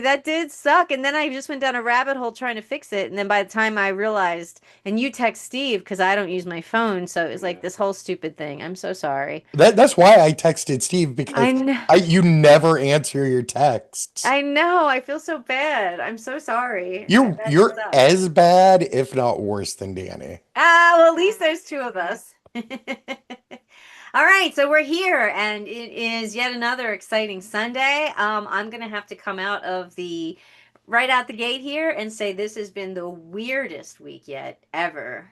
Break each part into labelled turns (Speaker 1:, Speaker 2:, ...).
Speaker 1: that did suck. And then I just went down a rabbit hole trying to fix it. And then by the time I realized, and you text Steve because I don't use my phone, so it was like this whole stupid thing. I'm so sorry.
Speaker 2: That's why I texted Steve
Speaker 1: I
Speaker 2: because
Speaker 1: know.
Speaker 2: you never answer your texts.
Speaker 1: I know. I feel so bad. I'm so sorry. That
Speaker 2: You're
Speaker 1: sucks.
Speaker 2: as bad, if not worse, than Danny.
Speaker 1: Ah, well, at least there's two of us. All right, so we're here, and it is yet another exciting Sunday. I'm gonna have to come out of the right out the gate here and say this has been the weirdest week yet ever,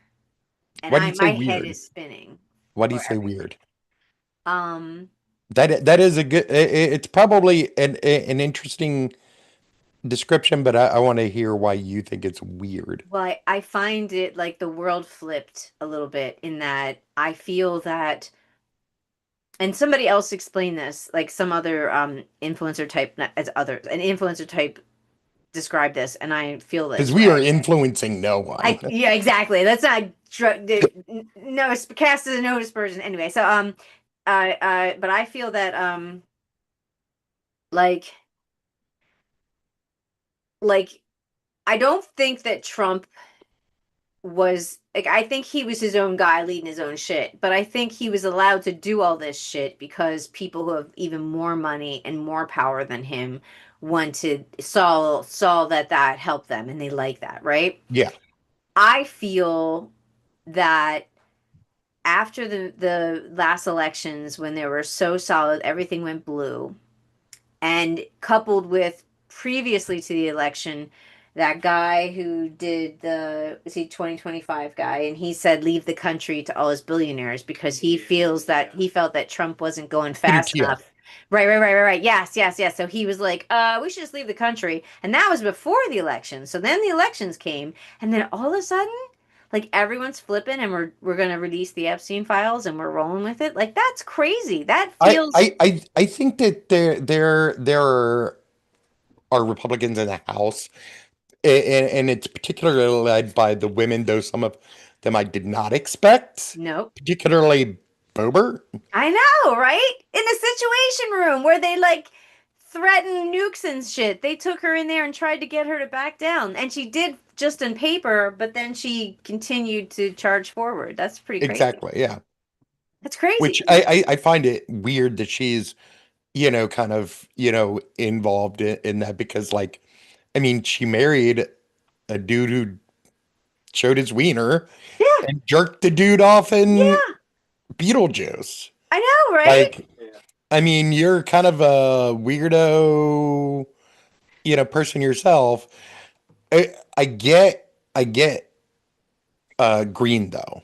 Speaker 1: and
Speaker 2: Why do
Speaker 1: I
Speaker 2: you say
Speaker 1: my head
Speaker 2: weird?
Speaker 1: is spinning
Speaker 2: Why do you
Speaker 1: for
Speaker 2: say
Speaker 1: everything.
Speaker 2: weird?
Speaker 1: Um,
Speaker 2: That is a good. It's probably an interesting description, but I want to hear why you think it's weird.
Speaker 1: well, I find it like the world flipped a little bit in that I feel that, and somebody else explained this, like some other influencer type, not as others, an influencer type describe this, and I feel
Speaker 2: Because
Speaker 1: this
Speaker 2: we are
Speaker 1: way.
Speaker 2: influencing no one.
Speaker 1: Yeah, exactly. That's not no cast as a no dispersion anyway. So but I feel that like like I don't think that Trump was like, I think he was his own guy leading his own shit, but I think he was allowed to do all this shit because people who have even more money and more power than him wanted saw that that helped them and they like that, right?
Speaker 2: Yeah.
Speaker 1: I feel that after the last elections when they were so solid, everything went blue, and coupled with previously to the election, that guy who did the was he 2025 guy, and he said leave the country to all his billionaires because he felt that Trump wasn't going
Speaker 2: Peter
Speaker 1: fast
Speaker 2: Thiel.
Speaker 1: enough. Right. Yes, yes, yes. So he was like, we should just leave the country. And that was before the election. So then the elections came, and then all of a sudden, like everyone's flipping and we're gonna release the Epstein files and we're rolling with it. Like that's crazy. That feels
Speaker 2: I think that there are Republicans in the House, and it's particularly led by the women, though some of them I did not expect,
Speaker 1: nope.
Speaker 2: particularly Boebert.
Speaker 1: I know, right? In the situation room where they like threatened nukes and shit. They took her in there and tried to get her to back down. And she did just on paper, but then she continued to charge forward. That's pretty crazy.
Speaker 2: Exactly, yeah.
Speaker 1: That's
Speaker 2: Which
Speaker 1: crazy.
Speaker 2: I find it weird that she's, kind of, involved in that because, like, I mean, she married a dude who showed his wiener
Speaker 1: Yeah,
Speaker 2: and jerked the dude off in
Speaker 1: yeah.
Speaker 2: Beetlejuice.
Speaker 1: I know, right?
Speaker 2: Like, I mean, you're kind of a weirdo, person yourself. I get Green though.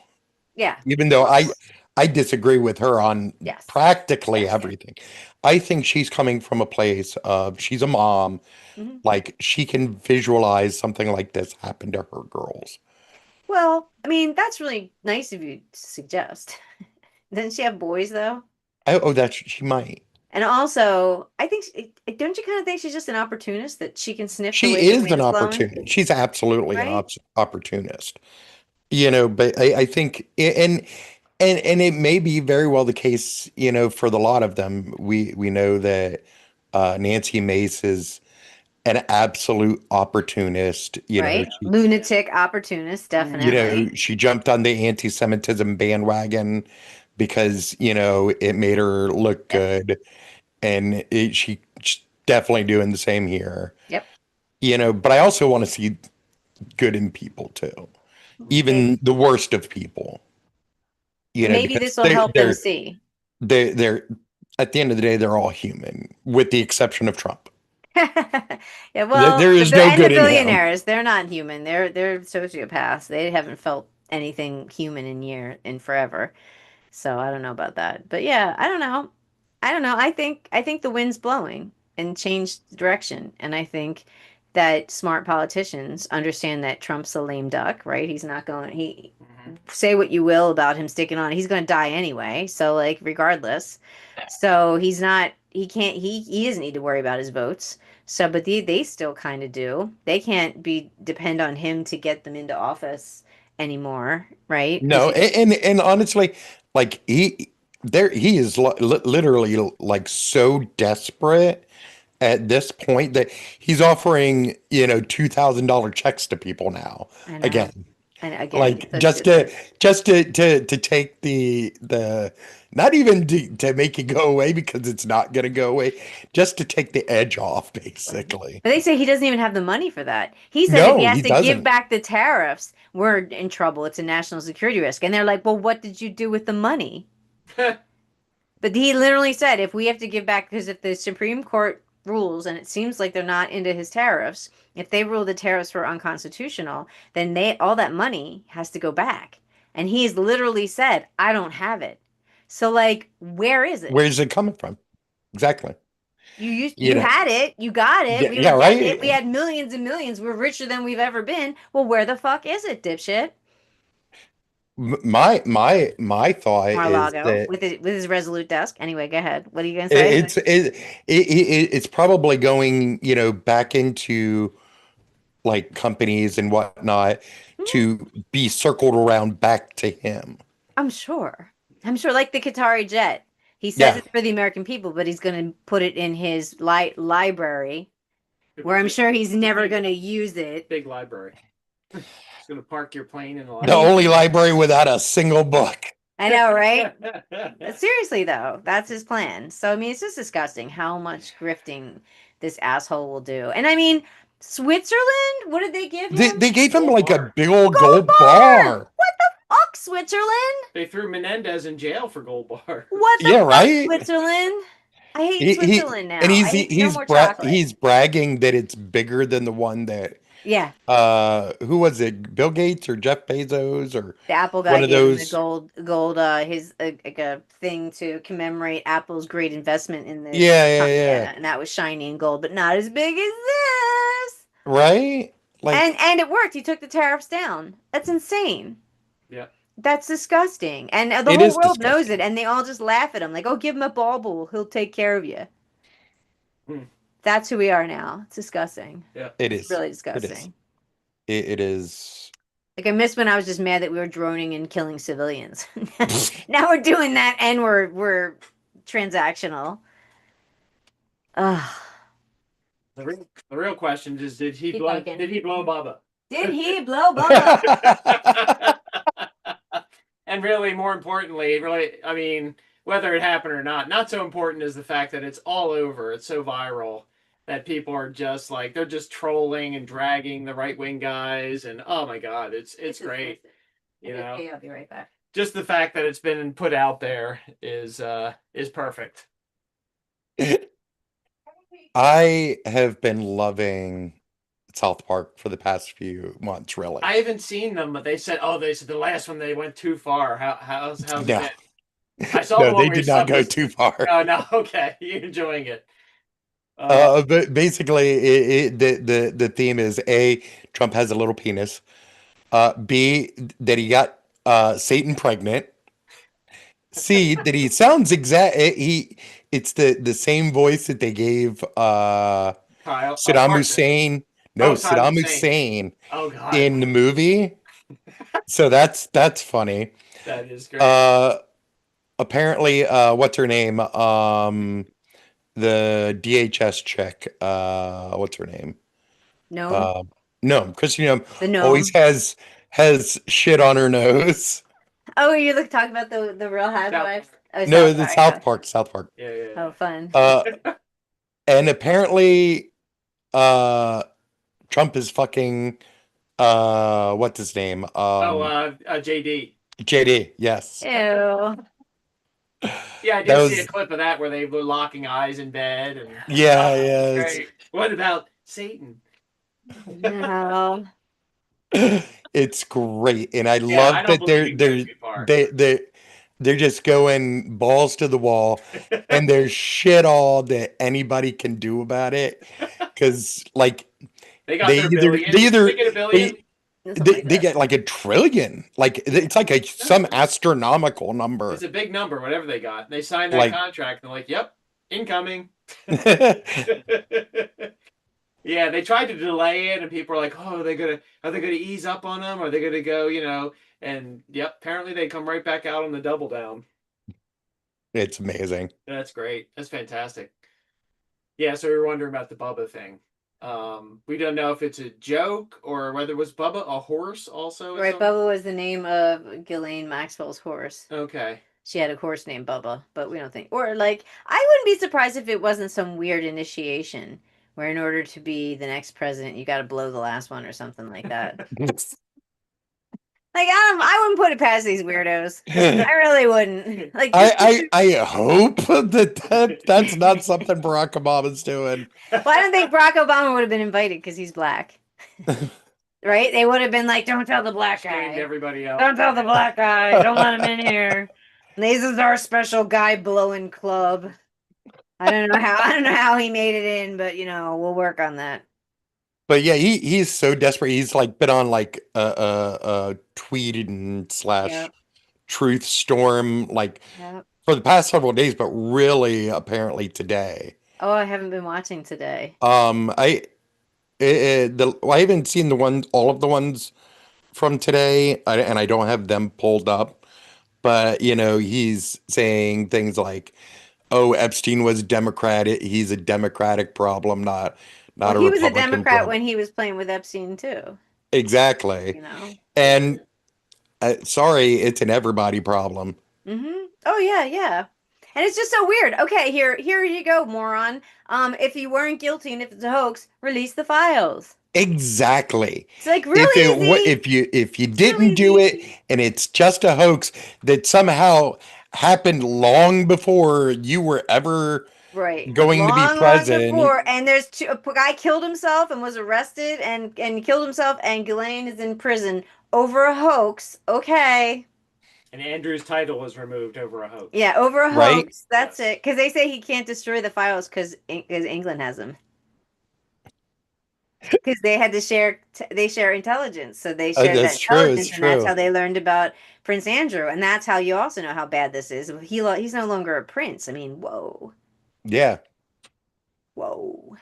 Speaker 1: Yeah.
Speaker 2: Even though I disagree with her on
Speaker 1: Yes.
Speaker 2: practically
Speaker 1: Yes, yes.
Speaker 2: everything. I think she's coming from a place of she's a mom,
Speaker 1: Mhm.
Speaker 2: like she can visualize something like this happen to her girls.
Speaker 1: Well, I mean, that's really nice of you to suggest. Doesn't she have boys though?
Speaker 2: Oh, that she might.
Speaker 1: And also, I think, don't you kind of think she's just an opportunist that she can sniff the
Speaker 2: She
Speaker 1: way the
Speaker 2: is an
Speaker 1: wind's blowing,
Speaker 2: opportunist. She's absolutely an
Speaker 1: right?
Speaker 2: opportunist. But I think and it may be very well the case, for the lot of them. We know that Nancy Mace is an absolute opportunist.
Speaker 1: Right? Lunatic opportunist, definitely.
Speaker 2: She jumped on the anti-Semitism bandwagon because, it made her look
Speaker 1: Yep.
Speaker 2: good. And she's definitely doing the same here.
Speaker 1: Yep.
Speaker 2: But I also want to see good in people too,
Speaker 1: Maybe,
Speaker 2: even the worst of people,
Speaker 1: and maybe
Speaker 2: because
Speaker 1: this will help them
Speaker 2: they're
Speaker 1: see.
Speaker 2: they're at the end of the day, they're all human, with the exception of Trump.
Speaker 1: Yeah,
Speaker 2: There,
Speaker 1: well,
Speaker 2: there is no
Speaker 1: and the
Speaker 2: good in him.
Speaker 1: billionaires, they're not human. They're sociopaths. They haven't felt anything human in forever. So I don't know about that. But yeah, I don't know. I don't know. I think the wind's blowing and changed direction. And I think that smart politicians understand that Trump's a lame duck, right? He's not going he say what you will about him sticking on. He's going to die anyway. So like regardless. So he can't he doesn't need to worry about his votes. So but they still kind of do. They can't be depend on him to get them into office anymore, right? Because
Speaker 2: No, and honestly, like he is literally like so desperate at this point that he's offering, $2,000 checks to people now.
Speaker 1: I know.
Speaker 2: Again,
Speaker 1: And again, he's
Speaker 2: like
Speaker 1: such a good sport.
Speaker 2: just to take the not even to make it go away because it's not going to go away, just to take the edge off, basically.
Speaker 1: But they say he doesn't even have the money for that. He said if he
Speaker 2: No,
Speaker 1: has
Speaker 2: he
Speaker 1: to give
Speaker 2: doesn't.
Speaker 1: back the tariffs, we're in trouble. It's a national security risk. And they're like, well, what did you do with the money? But he literally said if we have to give back, because if the Supreme Court rules, and it seems like they're not into his tariffs, if they rule the tariffs were unconstitutional, then they all that money has to go back. And he's literally said, I don't have it. So like, where is it?
Speaker 2: Where's it coming from? Exactly. You
Speaker 1: You
Speaker 2: know,
Speaker 1: had it, you got it,
Speaker 2: yeah,
Speaker 1: we were
Speaker 2: yeah,
Speaker 1: getting it, we
Speaker 2: right.
Speaker 1: had millions and millions, we're richer than we've ever been. Well, where the fuck is it, dipshit?
Speaker 2: My thought is
Speaker 1: Mar-a-Lago
Speaker 2: that
Speaker 1: with his Resolute desk. Anyway, go ahead. What are you gonna say?
Speaker 2: it's probably going, back into like companies and whatnot
Speaker 1: Hmm,
Speaker 2: to be circled around back to him.
Speaker 1: I'm sure. I'm sure, like the Qatari jet. He says
Speaker 2: Yeah.
Speaker 1: it's for the American people, but he's going to put it in his library, where I'm sure he's
Speaker 3: It's a
Speaker 1: never
Speaker 3: big,
Speaker 1: going to use it.
Speaker 3: big library. Just gonna park your plane in the
Speaker 1: I
Speaker 2: The
Speaker 1: mean,
Speaker 2: only library without a single book.
Speaker 1: I know, right?
Speaker 3: library.
Speaker 1: Seriously, though, that's his plan. So, I mean, it's just disgusting how much grifting this asshole will do. And I mean, Switzerland, what did they give
Speaker 2: They,
Speaker 1: him?
Speaker 2: they gave him
Speaker 3: Gold
Speaker 2: like a
Speaker 3: bar.
Speaker 2: big old
Speaker 1: Gold
Speaker 2: gold
Speaker 1: bar!
Speaker 2: bar.
Speaker 1: What the fuck, Switzerland?
Speaker 3: They threw Menendez in jail for gold bar.
Speaker 1: What the
Speaker 2: Yeah,
Speaker 1: fuck,
Speaker 2: right.
Speaker 1: Switzerland? I hate
Speaker 2: He
Speaker 1: Switzerland
Speaker 2: and
Speaker 1: now. I hate no more chocolate.
Speaker 2: he's bragging that it's bigger than the one that
Speaker 1: Yeah,
Speaker 2: who was it? Bill Gates or Jeff Bezos or
Speaker 1: the Apple guy
Speaker 2: one of
Speaker 1: gave him the
Speaker 2: those.
Speaker 1: gold, his like a thing to commemorate Apple's great investment in the
Speaker 2: Yeah, yeah, yeah.
Speaker 1: yeah, and that was shiny and gold, but not as big as this.
Speaker 2: Right? Like
Speaker 1: And it worked. He took the tariffs down. That's insane.
Speaker 3: Yeah.
Speaker 1: That's disgusting. And the
Speaker 2: it
Speaker 1: whole
Speaker 2: is
Speaker 1: world knows it,
Speaker 2: disgusting.
Speaker 1: and they all just laugh at him like, "Oh, give him a bauble. He'll take care of you."
Speaker 3: Hmm.
Speaker 1: That's who we are now. It's disgusting.
Speaker 3: Yeah.
Speaker 2: It
Speaker 1: It's
Speaker 2: is.
Speaker 1: really
Speaker 2: It is.
Speaker 1: disgusting.
Speaker 2: It is.
Speaker 1: Like I miss when I was just mad that we were droning and killing civilians. Now we're doing that and we're transactional. Ugh.
Speaker 3: The real question is, did he
Speaker 1: Keep
Speaker 3: blow?
Speaker 1: talking.
Speaker 3: Did he blow Bubba?
Speaker 1: Did he blow Bubba?
Speaker 3: And really, more importantly, really, I mean, whether it happened or not so important is the fact that it's all over. It's so viral that people are just like they're just trolling and dragging the right wing guys, and oh my god, it's great. You know,
Speaker 1: Okay, I'll be right back.
Speaker 3: just the fact that it's been put out there is perfect.
Speaker 2: I have been loving South Park for the past few months, really.
Speaker 3: I haven't seen them, but they said the last one they went too far. How's it
Speaker 2: No,
Speaker 3: been? I saw the
Speaker 2: no,
Speaker 3: one
Speaker 2: they
Speaker 3: where you
Speaker 2: did not
Speaker 3: subbed
Speaker 2: go
Speaker 3: this.
Speaker 2: too far.
Speaker 3: Oh no, okay, you're enjoying it. Uh,
Speaker 2: But basically, the theme is A, Trump has a little penis. B, that he got Satan pregnant. C, that he sounds it's the same voice that they gave
Speaker 3: Kyle,
Speaker 2: Saddam
Speaker 3: Carson.
Speaker 2: Hussein. No,
Speaker 3: Oh, Saddam
Speaker 2: Saddam
Speaker 3: Hussein.
Speaker 2: Hussein
Speaker 3: Oh God,
Speaker 2: in the movie. So that's funny.
Speaker 3: that is great.
Speaker 2: Apparently, what's her name? The DHS chick. What's her name?
Speaker 1: Gnome?
Speaker 2: Uh, no, Christina
Speaker 1: The
Speaker 2: always
Speaker 1: gnome.
Speaker 2: has shit on her nose.
Speaker 1: Oh, you're talking about the Real
Speaker 3: South
Speaker 1: Housewives?
Speaker 3: Park.
Speaker 1: Oh,
Speaker 2: No,
Speaker 1: South
Speaker 2: the
Speaker 1: Park.
Speaker 2: South Park, South Park.
Speaker 3: Yeah, yeah,
Speaker 1: Oh, fun.
Speaker 2: Uh, and apparently, uh, Trump is fucking what's his name?
Speaker 3: Oh, JD.
Speaker 2: JD. Yes,
Speaker 1: Ew.
Speaker 3: Yeah, I
Speaker 2: that
Speaker 3: did see a
Speaker 2: was
Speaker 3: clip of that where they were locking eyes in bed, and
Speaker 2: yeah,
Speaker 3: oh,
Speaker 2: yeah.
Speaker 3: great. What about Satan?
Speaker 1: No.
Speaker 2: It's great, and I
Speaker 3: Yeah, I
Speaker 2: love
Speaker 3: don't
Speaker 2: that
Speaker 3: believe you can go too far.
Speaker 2: they're just going balls to the wall, and there's shit all that anybody can do about it, because like
Speaker 3: They got their billion.
Speaker 2: they
Speaker 3: Did they
Speaker 2: either
Speaker 3: get a billion?
Speaker 2: they
Speaker 1: Something like
Speaker 2: they
Speaker 1: that.
Speaker 2: get like a trillion, like it's like some astronomical
Speaker 3: It's
Speaker 2: number,
Speaker 3: a big number, whatever they got. They signed that
Speaker 2: like
Speaker 3: contract, and they're like, "Yep, incoming." Yeah, they tried to delay it, and people are like, "Oh, are they gonna ease up on them? Are they gonna go, And yep, apparently they come right back out on the double down.
Speaker 2: it's amazing.
Speaker 3: That's great. That's fantastic. Yeah, so we were wondering about the Bubba thing. We don't know if it's a joke or whether was Bubba a horse also.
Speaker 1: Right, Bubba was the name of Ghislaine Maxwell's horse.
Speaker 3: Okay.
Speaker 1: She had a horse named Bubba, but we don't think, or like, I wouldn't be surprised if it wasn't some weird initiation where in order to be the next president, you got to blow the last one or something like that. Like, I wouldn't put it past these weirdos. I really wouldn't. Like,
Speaker 2: I hope that's not something Barack Obama's doing.
Speaker 1: well, I don't think Barack Obama would have been invited because he's black. Right? They would have been like, don't tell the black
Speaker 3: Shamed
Speaker 1: guy.
Speaker 3: everybody else.
Speaker 1: Don't tell the black guy. Don't let him in here. This is our special guy blowing club. I don't know how he made it in, but we'll work on that.
Speaker 2: But yeah, he's so desperate. He's like been on like a tweet and slash
Speaker 1: Yep.
Speaker 2: truth storm like
Speaker 1: Yep.
Speaker 2: for the past several days, but really apparently today.
Speaker 1: Oh, I haven't been watching today.
Speaker 2: I haven't seen all of the ones from today, and I don't have them pulled up. But he's saying things like, "Oh, Epstein was Democrat. He's a Democratic problem, not
Speaker 1: Well,
Speaker 2: a
Speaker 1: he was a
Speaker 2: Republican
Speaker 1: Democrat
Speaker 2: problem."
Speaker 1: when he was playing with Epstein too.
Speaker 2: Exactly. And sorry, it's an everybody problem.
Speaker 1: Mm-hmm. Oh yeah, yeah. And it's just so weird. Okay, here you go, moron. If you weren't guilty and if it's a hoax, release the files.
Speaker 2: Exactly.
Speaker 1: It's like really easy.
Speaker 2: If you didn't do it and it's just a hoax that somehow happened long before you were ever
Speaker 1: right
Speaker 2: going to be president.
Speaker 1: Long before, and there's a guy killed himself and was arrested and killed himself, and Ghislaine is in prison over a hoax. Okay.
Speaker 3: And Andrew's title was removed over a hoax.
Speaker 1: Yeah, over a
Speaker 2: Right?
Speaker 1: hoax. That's it. Because they say he can't destroy the files because England has them. Because they had to share, they share intelligence, so they shared that
Speaker 2: That's true.
Speaker 1: intelligence,
Speaker 2: It's
Speaker 1: and that's
Speaker 2: true.
Speaker 1: how they learned about Prince Andrew, and that's how you also know how bad this is. He's no longer a prince. I mean, whoa,
Speaker 2: Yeah.
Speaker 1: whoa.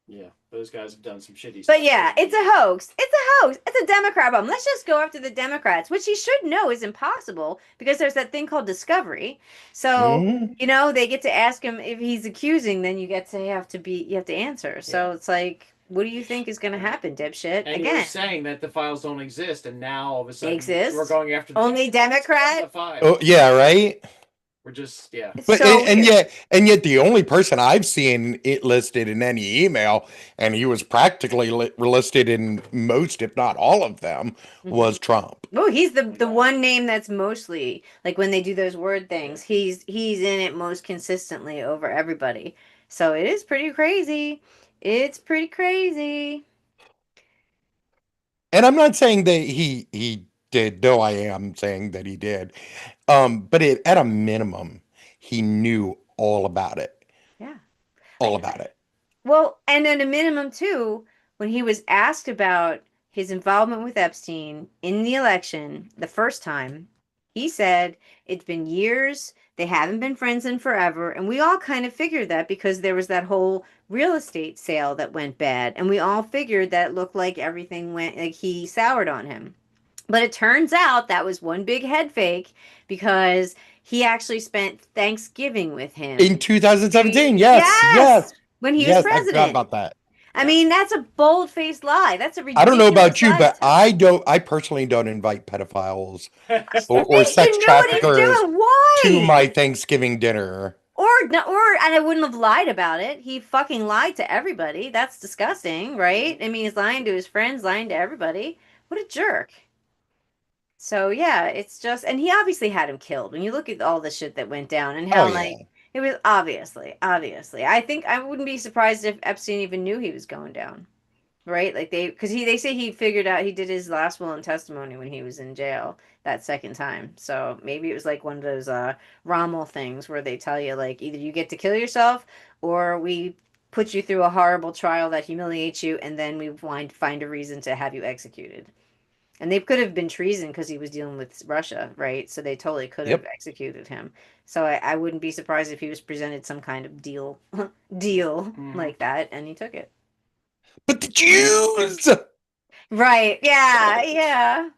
Speaker 3: Yeah, those guys have done some shitty stuff.
Speaker 1: But yeah, it's a hoax. It's a hoax. It's a Democrat bomb. Let's just go after the Democrats, which he should know is impossible because there's that thing called discovery. So,
Speaker 2: Mhm.
Speaker 1: they get to ask him if he's accusing, then you have to answer. So it's like, what do you think is going to happen, dipshit?
Speaker 3: And
Speaker 1: Again,
Speaker 3: you're saying that the files don't exist, and now all of a
Speaker 1: they
Speaker 3: sudden
Speaker 1: exist.
Speaker 3: we're going after
Speaker 1: Only
Speaker 3: the
Speaker 1: Democrat.
Speaker 3: files.
Speaker 2: Oh, yeah, right?
Speaker 3: We're just
Speaker 1: It's
Speaker 2: But
Speaker 1: so
Speaker 2: and
Speaker 1: weird.
Speaker 2: yet the only person I've seen it listed in any email, and he was practically listed in most, if not all of them, was Trump.
Speaker 1: Oh, he's the one name that's mostly like when they do those word things, he's in it most consistently over everybody. So it is pretty crazy. It's pretty crazy.
Speaker 2: And I'm not saying that he did, though I am saying that he did. But at a minimum, he knew all about it.
Speaker 1: Yeah.
Speaker 2: All about it.
Speaker 1: Well, and at a minimum too, when he was asked about his involvement with Epstein in the election the first time, he said it's been years, they haven't been friends in forever, and we all kind of figured that because there was that whole real estate sale that went bad, and we all figured that it looked like everything went like he soured on him. But it turns out that was one big head fake because he actually spent Thanksgiving with him.
Speaker 2: In 2017, yes.
Speaker 1: When he was
Speaker 2: Yes, I forgot
Speaker 1: president.
Speaker 2: about that.
Speaker 1: I mean, that's a bold-faced lie. That's a ridiculous
Speaker 2: I don't know about you,
Speaker 1: lie
Speaker 2: but
Speaker 1: to tell.
Speaker 2: I personally don't invite pedophiles or
Speaker 1: You
Speaker 2: sex
Speaker 1: know what he's
Speaker 2: traffickers
Speaker 1: doing. Why?
Speaker 2: to my Thanksgiving dinner.
Speaker 1: Or and I wouldn't have lied about it. He fucking lied to everybody. That's disgusting, right? I mean, he's lying to his friends, lying to everybody. What a jerk. So yeah, it's just, and he obviously had him killed. When you look at all the shit that went down and how
Speaker 2: Oh, yeah.
Speaker 1: like it was obviously. I think I wouldn't be surprised if Epstein even knew he was going down. Right? Like they say he figured out he did his last will and testimony when he was in jail that second time. So maybe it was like one of those Rommel things where they tell you like either you get to kill yourself or we put you through a horrible trial that humiliates you and then we find a reason to have you executed. And they could have been treason because he was dealing with Russia, right? So they totally could have
Speaker 2: Yep.
Speaker 1: executed him. So I wouldn't be surprised if he was presented some kind of deal like that and he took it.
Speaker 2: But the Jews!
Speaker 1: Right. Yeah. Yeah.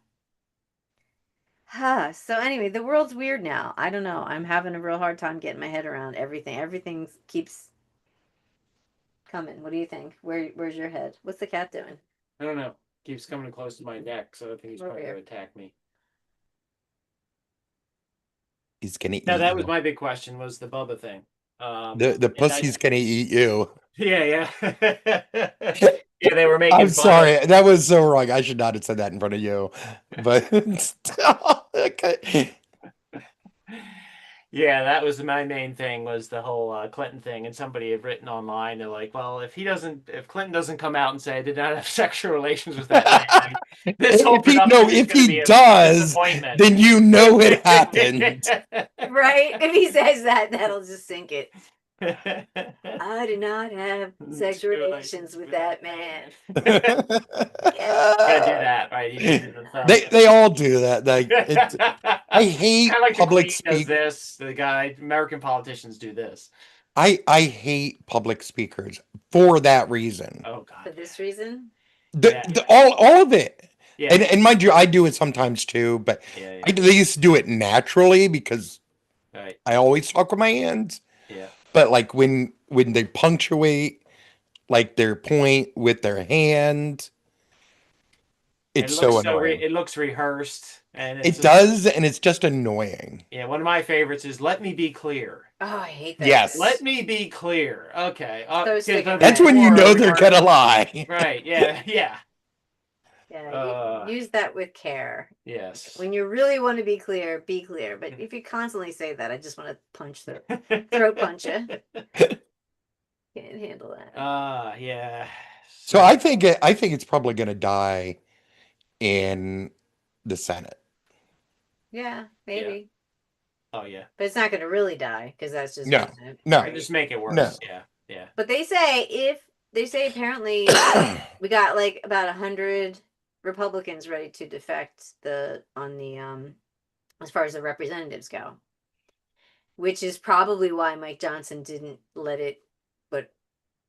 Speaker 1: Huh. So anyway, the world's weird now. I don't know. I'm having a real hard time getting my head around everything. Everything keeps coming? What do you think? Where's your head? What's the cat doing?
Speaker 3: I don't know. Keeps coming close to my neck, so I think he's
Speaker 1: Over
Speaker 3: probably
Speaker 1: here.
Speaker 3: going to attack me.
Speaker 2: He's gonna
Speaker 3: No,
Speaker 2: eat
Speaker 3: that was
Speaker 2: you.
Speaker 3: my big question, was the Bubba thing.
Speaker 2: The
Speaker 3: And
Speaker 2: pussy's gonna eat you.
Speaker 3: yeah. Yeah, they were making
Speaker 2: I'm
Speaker 3: fun
Speaker 2: sorry,
Speaker 3: of.
Speaker 2: that was so wrong. I should not have said that in front of you. But okay.
Speaker 3: Yeah, that was my main thing, was the whole Clinton thing, and somebody had written online, they're like, well, if Clinton doesn't come out and say I did not have sexual relations with that man, this whole
Speaker 2: If he
Speaker 3: production is
Speaker 2: if
Speaker 3: going to
Speaker 2: he
Speaker 3: be a
Speaker 2: does,
Speaker 3: disappointment.
Speaker 2: then you know it happened.
Speaker 1: Right? If he says that, that'll just sink it. I did not have sexual relations with that man. Yeah.
Speaker 3: Gotta do that, right? You gotta do the thumb.
Speaker 2: They all do that. Like I hate
Speaker 3: Kinda like the
Speaker 2: public
Speaker 3: Queen does
Speaker 2: speak.
Speaker 3: this. The guy, American politicians do this.
Speaker 2: I hate public speakers for that reason.
Speaker 3: Oh
Speaker 1: For
Speaker 3: God.
Speaker 1: this reason?
Speaker 3: Yeah.
Speaker 2: All of it.
Speaker 3: Yeah.
Speaker 2: And mind you, I do it sometimes too, but
Speaker 3: Yeah.
Speaker 2: I at least do it naturally because
Speaker 3: Right.
Speaker 2: I always talk with my hands.
Speaker 3: Yeah.
Speaker 2: But like when they punctuate like their point with their hand, it's so annoying.
Speaker 3: It looks rehearsed, and it's
Speaker 2: It does, and it's just annoying.
Speaker 3: Yeah, one of my favorites is "Let me be clear."
Speaker 1: Oh, I hate that.
Speaker 2: Yes.
Speaker 3: Let me be clear. Okay.
Speaker 1: So sick of
Speaker 2: That's
Speaker 1: that.
Speaker 2: when you know they're
Speaker 3: Before-
Speaker 2: gonna lie.
Speaker 3: Right. Yeah. Yeah.
Speaker 1: Yeah, use that with care.
Speaker 3: Yes.
Speaker 1: When you really want to be clear, be clear. But if you constantly say that, I just want to punch the throat punch you. Can't handle that.
Speaker 3: Yeah.
Speaker 2: So I think it's probably gonna die in the Senate.
Speaker 1: Yeah, maybe.
Speaker 3: Oh yeah.
Speaker 1: But it's not going to really die because that's just
Speaker 2: No.
Speaker 1: business,
Speaker 2: No.
Speaker 1: right?
Speaker 3: Just make it worse.
Speaker 2: No.
Speaker 3: Yeah.
Speaker 1: But they say apparently we got like about 100 Republicans ready to defect as far as the representatives go, which is probably why Mike Johnson didn't let it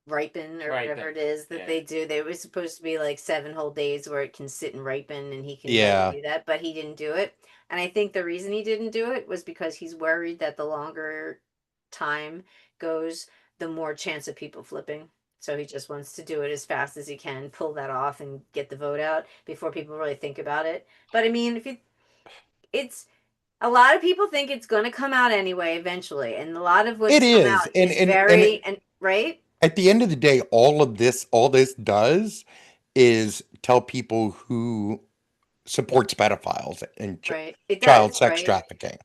Speaker 1: ripen or whatever it is that they do. They were supposed to be like 7 whole days where it can sit and ripen and he can do that, but he didn't do it. And I think the reason he didn't do it was because he's worried that the longer time goes, the more chance of people flipping. So he just wants to do it as fast as he can, pull that off and get the vote out before people really think about it. But I mean, it's a lot of people think it's going to come out anyway eventually, and a lot of what's come out is very right.
Speaker 2: At the end of the day, all this does is tell people who supports pedophiles and child sex trafficking.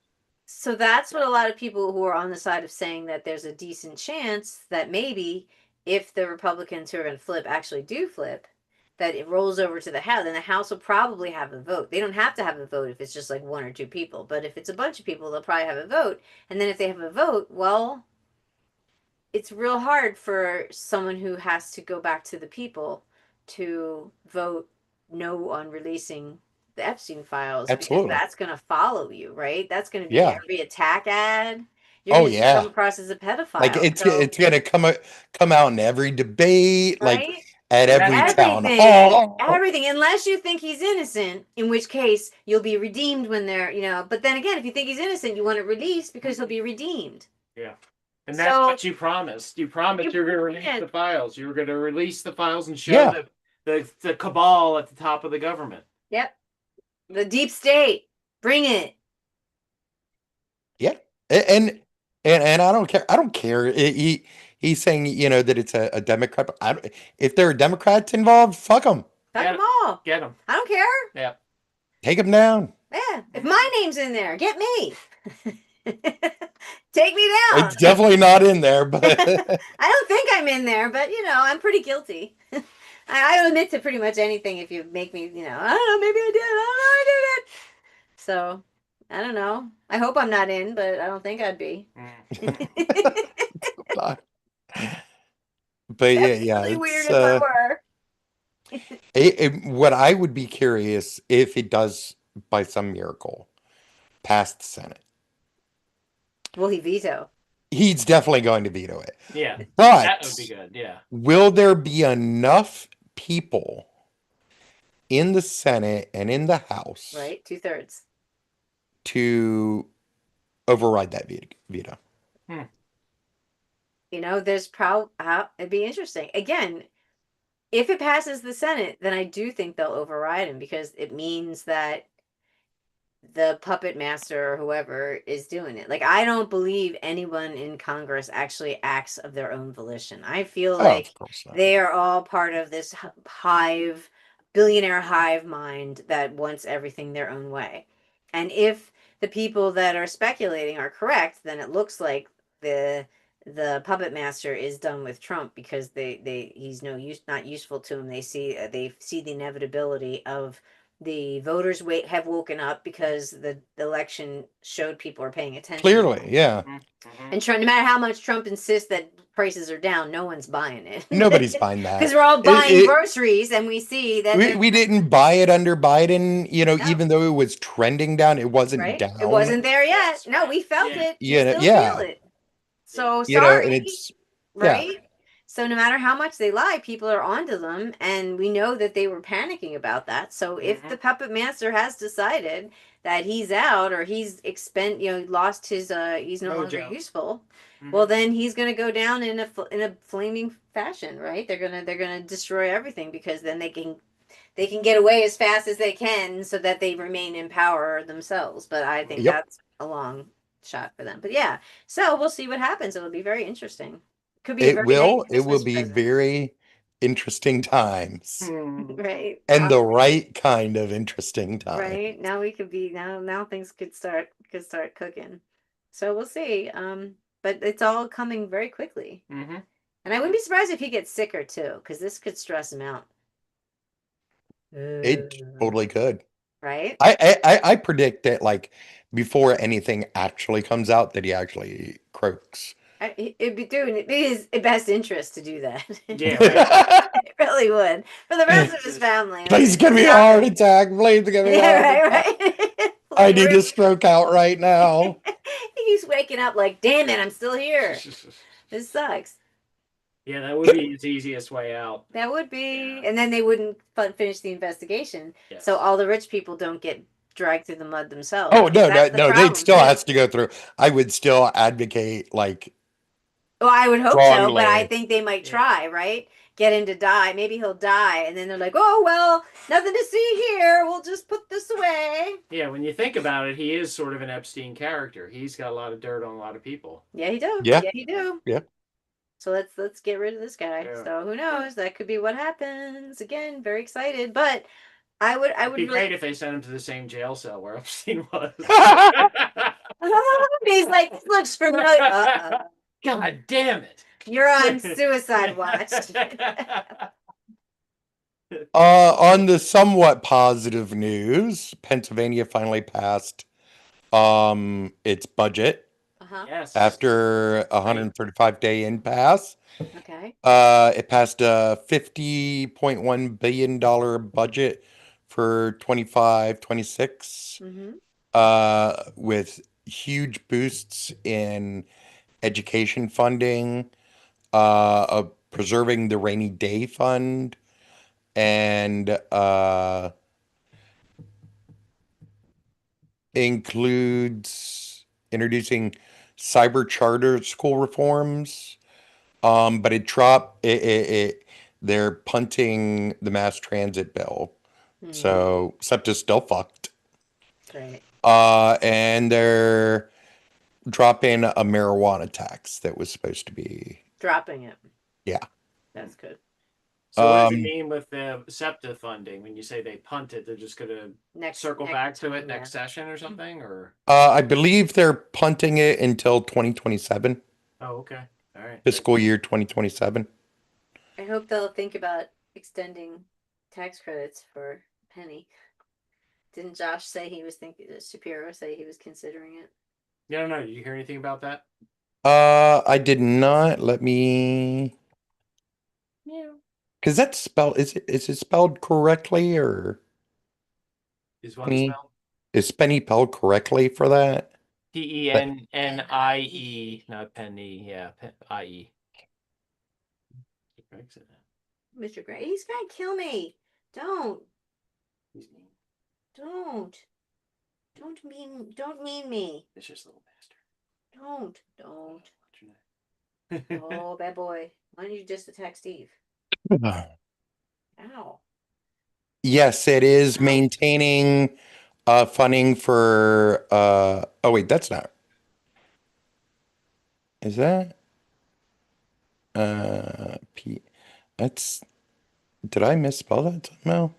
Speaker 1: So that's what a lot of people who are on the side of saying that there's a decent chance that maybe if the Republicans who are going to flip actually do flip, that it rolls over to the House, and the House will probably have a vote. They don't have to have a vote if it's just like 1 or 2 people, but if it's a bunch of people, they'll probably have a vote. And then if they have a vote, well, it's real hard for someone who has to go back to the people to vote no on releasing the Epstein files.
Speaker 2: Absolutely.
Speaker 1: Because that's going to follow you, right? That's going to be every attack ad. You're
Speaker 2: Oh
Speaker 1: going to come across as a pedophile.
Speaker 2: Like it's going to come out in every debate,
Speaker 1: right?
Speaker 2: like at every town hall.
Speaker 1: Everything, unless you think he's innocent, in which case you'll be redeemed when they're, But then again, if you think he's innocent, you want it released because he'll be redeemed.
Speaker 3: Yeah. And that's what you promised. You promised you were going to release the files. You were going to release the files and show the cabal at the top of the government.
Speaker 1: Yep. The deep state. Bring it.
Speaker 2: Yeah. And I don't care. I don't care. He's saying, that it's a Democrat. If there are Democrats involved, fuck them.
Speaker 1: Fuck them all.
Speaker 3: Get them.
Speaker 1: I don't care.
Speaker 3: Yeah.
Speaker 2: Take them down.
Speaker 1: Yeah. If my name's in there, get me. Take me down.
Speaker 2: It's definitely not in there, but
Speaker 1: I don't think I'm in there, but I'm pretty guilty. I admit to pretty much anything if you make me, I don't know, maybe I did. I don't know, I did it. So, I don't know. I hope I'm not in, but I don't think I'd be.
Speaker 2: But yeah,
Speaker 1: it's weird if I were.
Speaker 2: What I would be curious if it does, by some miracle, pass the Senate.
Speaker 1: Will he veto?
Speaker 2: He's definitely going to veto it.
Speaker 3: Yeah.
Speaker 2: But
Speaker 3: that would be good. Yeah.
Speaker 2: Will there be enough people in the Senate and in the House,
Speaker 1: right, 2/3,
Speaker 2: to override that veto?
Speaker 1: there's it'd be interesting. Again, if it passes the Senate, then I do think they'll override him because it means that the puppet master or whoever is doing it. Like, I don't believe anyone in Congress actually acts of their own volition. I feel
Speaker 2: Oh,
Speaker 1: like
Speaker 2: of course not.
Speaker 1: they are all part of this hive, billionaire hive mind that wants everything their own way. And if the people that are speculating are correct, then it looks like the puppet master is done with Trump because he's no use, not useful to them. They see the inevitability of the voters have woken up because the election showed people are paying attention.
Speaker 2: Clearly, yeah.
Speaker 3: Mm-hmm.
Speaker 1: And no matter how much Trump insists that prices are down, no one's buying it.
Speaker 2: Nobody's buying that.
Speaker 1: Because we're all buying groceries and we see that
Speaker 2: we didn't buy it under Biden,
Speaker 1: No.
Speaker 2: even though it was trending down, it wasn't
Speaker 1: right?
Speaker 2: down.
Speaker 1: It wasn't there yet.
Speaker 3: Yes,
Speaker 1: No, we felt
Speaker 3: yeah.
Speaker 1: it. We
Speaker 2: Yeah,
Speaker 1: still
Speaker 2: yeah.
Speaker 1: feel it. So
Speaker 2: And
Speaker 1: sorry,
Speaker 2: it's
Speaker 1: right? So no matter how much they lie, people are onto them, and we know that they were panicking about that. So if the puppet master has decided that he's out or he's lost his he's no longer
Speaker 3: Mojo.
Speaker 1: useful, well then he's going to go down in a flaming fashion, right? They're going to destroy everything because then they can get away as fast as they can so that they remain in power themselves. But I think
Speaker 2: Yep.
Speaker 1: that's a long shot for them. But yeah, so we'll see what happens. It'll be very interesting. Could be a
Speaker 2: it
Speaker 1: very
Speaker 2: will
Speaker 1: nice
Speaker 2: it will
Speaker 1: Christmas
Speaker 2: be
Speaker 1: present.
Speaker 2: very interesting times.
Speaker 3: Mm-hmm.
Speaker 1: Right.
Speaker 2: And the right kind of interesting time.
Speaker 1: Right. Now we could be now things could start cooking. So we'll see. But it's all coming very quickly.
Speaker 3: Mm-hmm.
Speaker 1: And I wouldn't be surprised if he gets sicker too, because this could stress him out.
Speaker 2: It totally could.
Speaker 1: Right?
Speaker 2: I predict that like before anything actually comes out that he actually croaks.
Speaker 1: It'd be doing it in his best interest to do that.
Speaker 3: Yeah, right.
Speaker 1: It really would. For the rest of his family.
Speaker 2: Please give me a heart attack. Please give me a
Speaker 1: Yeah,
Speaker 2: heart
Speaker 1: right,
Speaker 2: attack.
Speaker 1: right.
Speaker 2: I need to stroke out right now.
Speaker 1: He's waking up like, damn it, I'm still here. This sucks.
Speaker 3: Yeah, that would be his easiest way out.
Speaker 1: That would be.
Speaker 3: Yeah.
Speaker 1: And then they wouldn't finish the investigation.
Speaker 3: Yes.
Speaker 1: So all the rich people don't get dragged through the mud themselves.
Speaker 2: Oh, no,
Speaker 1: That's the
Speaker 2: no,
Speaker 1: problem,
Speaker 2: they'd still
Speaker 1: too.
Speaker 2: has to go through. I would still advocate like
Speaker 1: Well, I would hope so,
Speaker 2: strongly.
Speaker 1: but I think they might try, right? Get him to die. Maybe he'll die, and then they're like, "Oh well, nothing to see here. We'll just put this away."
Speaker 3: Yeah, when you think about it, he is sort of an Epstein character. He's got a lot of dirt on a lot of people.
Speaker 1: Yeah, he do.
Speaker 2: Yeah.
Speaker 1: Yeah, he do.
Speaker 2: Yeah.
Speaker 1: So let's get rid of this guy.
Speaker 3: Yeah.
Speaker 1: So who knows? That could be what happens. Again, very excited, but I would
Speaker 3: It'd be
Speaker 1: really.
Speaker 3: great if they sent him to the same jail cell where Epstein was.
Speaker 1: He's like, this looks familiar.
Speaker 3: God damn it!
Speaker 1: You're on suicide watch.
Speaker 2: On the somewhat positive news, Pennsylvania finally passed its budget
Speaker 3: Yes.
Speaker 2: after a 135-day impasse.
Speaker 1: Okay.
Speaker 2: It passed a $50.1 billion budget for 25-26, with huge boosts in education funding, preserving the rainy day fund, and includes introducing cyber charter school reforms. But they're punting the mass transit bill. So SEPTA's still fucked.
Speaker 1: Great.
Speaker 2: And they're dropping a marijuana tax that was supposed to be.
Speaker 1: Dropping it.
Speaker 2: Yeah.
Speaker 1: That's good.
Speaker 3: So what does it mean with the SEPTA funding? When you say they punt it, they're just going to circle back to it next session or something? Or
Speaker 2: I believe they're punting it until 2027.
Speaker 3: Oh, okay. All right.
Speaker 2: Fiscal year 2027.
Speaker 1: I hope they'll think about extending tax credits for Penny. Didn't Josh say he was thinking? Shapiro say he was considering it.
Speaker 3: Yeah, I don't know. Did you hear anything about that?
Speaker 2: I did not. Let me.
Speaker 1: Yeah.
Speaker 2: Because that's spelled. Is it spelled correctly or?
Speaker 3: Is what spelled?
Speaker 2: Is Penny spelled correctly for that?
Speaker 3: Pennie, not Penny. Yeah, IE.
Speaker 1: Mr. Gray, he's gonna kill me. Don't.
Speaker 3: He's mean.
Speaker 1: Don't mean me.
Speaker 3: Vicious little bastard.
Speaker 1: Don't.
Speaker 3: What's your name?
Speaker 1: Oh, bad boy. Why don't you just attack Steve? Ow.
Speaker 2: Yes, it is
Speaker 1: Ow.
Speaker 2: maintaining funding for oh wait, that's not. Is that P that's did I misspell that somehow?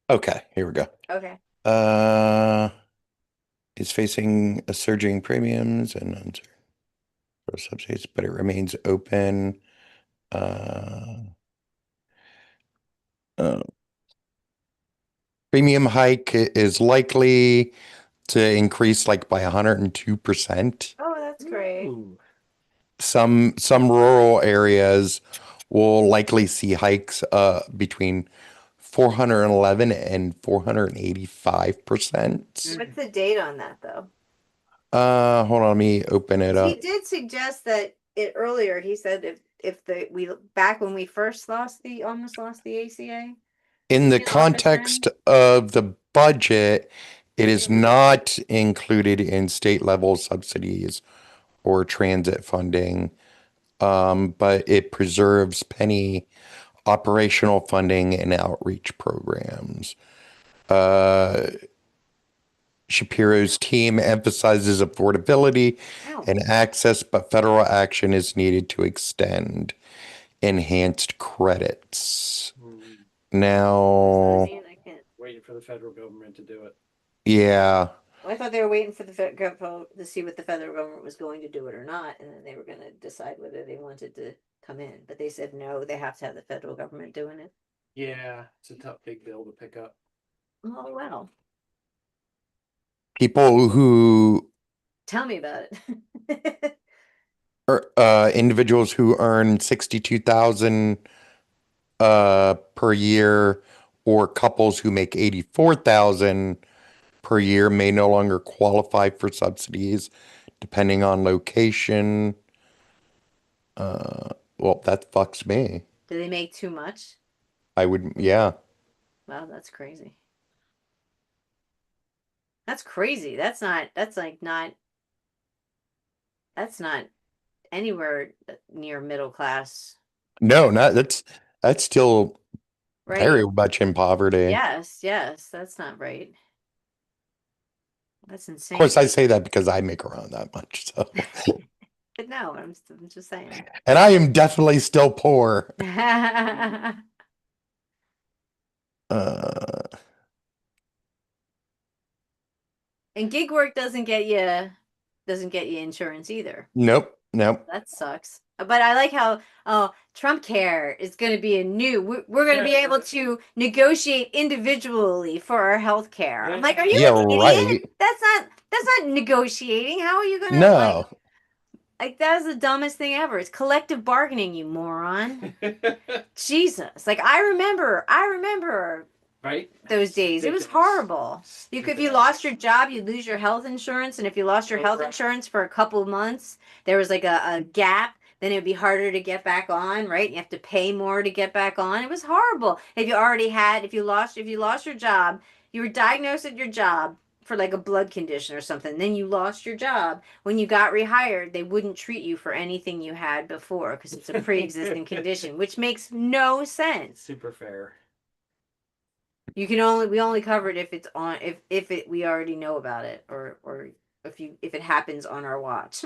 Speaker 2: Okay, here we go.
Speaker 1: Okay.
Speaker 2: Uh is facing a surging premiums and uncertain for subsidies, but it remains open. Uh, uh, Premium hike is likely to increase like by 102%.
Speaker 1: Oh, that's great.
Speaker 3: Ooh.
Speaker 2: Some rural areas will likely see hikes between 411 and 485%.
Speaker 1: What's the date on that though?
Speaker 2: Hold on, let me open it
Speaker 1: 'Cause
Speaker 2: up.
Speaker 1: he did suggest that it earlier. He said if the we back when we first almost lost the ACA.
Speaker 2: In the
Speaker 1: Police officer.
Speaker 2: context of the budget, it is not included in state level subsidies or transit funding, but it preserves penny operational funding and outreach programs. Shapiro's team emphasizes affordability
Speaker 1: Ow.
Speaker 2: and access, but federal action is needed to extend enhanced credits. Now,
Speaker 1: I can't.
Speaker 3: Waiting for the federal government to do it.
Speaker 2: yeah.
Speaker 1: Well, I thought they were waiting for the government to see what the federal government was going to do it or not, and then they were going to decide whether they wanted to come in. But they said no, they have to have the federal government doing it.
Speaker 3: Yeah, it's a tough big bill to pick up.
Speaker 1: Oh well,
Speaker 2: People who
Speaker 1: tell me about it.
Speaker 2: individuals who earn 62,000 per year or couples who make 84,000 per year may no longer qualify for subsidies depending on location. Well, that fucks me.
Speaker 1: Do they make too much?
Speaker 2: Yeah.
Speaker 1: Wow, that's crazy. That's crazy. That's not. That's like not. That's not anywhere near middle class,
Speaker 2: No, not that's still
Speaker 1: right?
Speaker 2: very much in poverty.
Speaker 1: Yes, yes, that's not right. That's
Speaker 2: Of
Speaker 1: insane.
Speaker 2: course, I say that because I make around that much. So,
Speaker 1: But no, I'm just saying.
Speaker 2: and I am definitely still poor. Uh,
Speaker 1: And gig work doesn't get you insurance either.
Speaker 2: nope, nope.
Speaker 1: That sucks. But I like how Trump Care is going to be we're going to be able to negotiate individually for our health care. I'm like, are you
Speaker 2: Yeah,
Speaker 1: an idiot?
Speaker 2: right.
Speaker 1: That's not negotiating. How are you going to
Speaker 2: No.
Speaker 1: like that is the dumbest thing ever. It's collective bargaining, you moron. Jesus. Like I remember
Speaker 3: Right?
Speaker 1: those days. It was
Speaker 3: Ridiculous.
Speaker 1: horrible. If you lost your job, you lose your health insurance, and if you lost your health
Speaker 3: Right.
Speaker 1: insurance for a couple of months, there was like a gap. Then it'd be harder to get back on, right? You have to pay more to get back on. It was horrible. If you lost your job, you were diagnosed at your job for like a blood condition or something. Then you lost your job. When you got rehired, they wouldn't treat you for anything you had before because it's a pre-existing condition, which makes no sense.
Speaker 3: Super fair.
Speaker 1: We only cover it if it's on if it we already know about it or if it happens on our watch.